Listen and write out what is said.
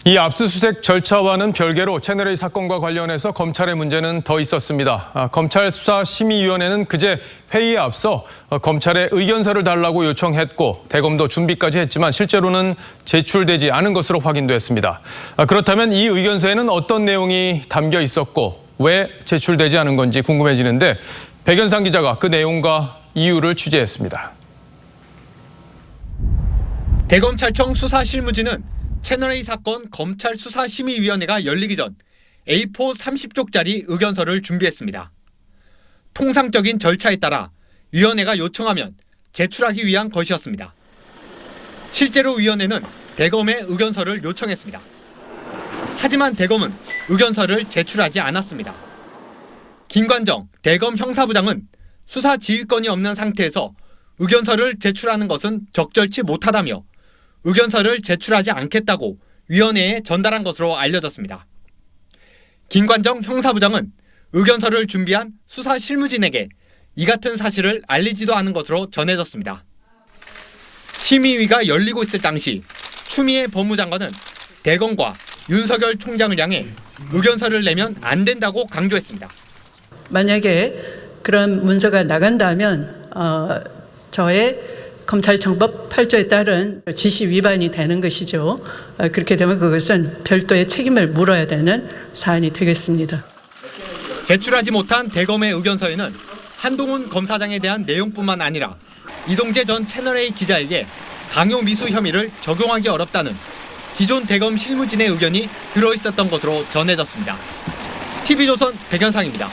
이 압수수색 절차와는 별개로 채널A 사건과 관련해서 검찰의 문제는 더 있었습니다. 검찰 수사심의위원회는 그제 회의에 앞서 검찰에 의견서를 달라고 요청했고 대검도 준비까지 했지만 실제로는 제출되지 않은 것으로 확인됐습니다. 그렇다면 이 의견서에는 어떤 내용이 담겨 있었고 왜 제출되지 않은 건지 궁금해지는데 백연상 기자가 그 내용과 이유를 취재했습니다. 대검찰청 수사실무진은 채널A 사건 검찰 수사심의위원회가 열리기 전 A4 30쪽짜리 의견서를 준비했습니다. 통상적인 절차에 따라 위원회가 요청하면 제출하기 위한 것이었습니다. 실제로 위원회는 대검에 의견서를 요청했습니다. 하지만 대검은 의견서를 제출하지 않았습니다. 김관정 대검 형사부장은 수사 지휘권이 없는 상태에서 의견서를 제출하는 것은 적절치 못하다며 의견서를 제출하지 않겠다고 위원회에 전달한 것으로 알려졌습니다. 김관정 형사부장은 의견서를 준비한 수사실무진에게 이 같은 사실을 알리지도 않은 것으로 전해졌습니다. 심의위가 열리고 있을 당시 추미애 법무장관은 대검과 윤석열 총장을 향해 의견서를 내면 안 된다고 강조했습니다. 만약에 그런 문서가 나간다면 저의 검찰청법 8조에 따른 지시 위반이 되는 것이죠. 그렇게 되면 그것은 별도의 책임을 물어야 되는 사안이 되겠습니다. 제출하지 못한 대검의 의견서에는 한동훈 검사장에 대한 내용뿐만 아니라 이동재 전 채널A 기자에게 강요미수 혐의를 적용하기 어렵다는 기존 대검 실무진의 의견이 들어있었던 것으로 전해졌습니다. TV조선 백연상입니다.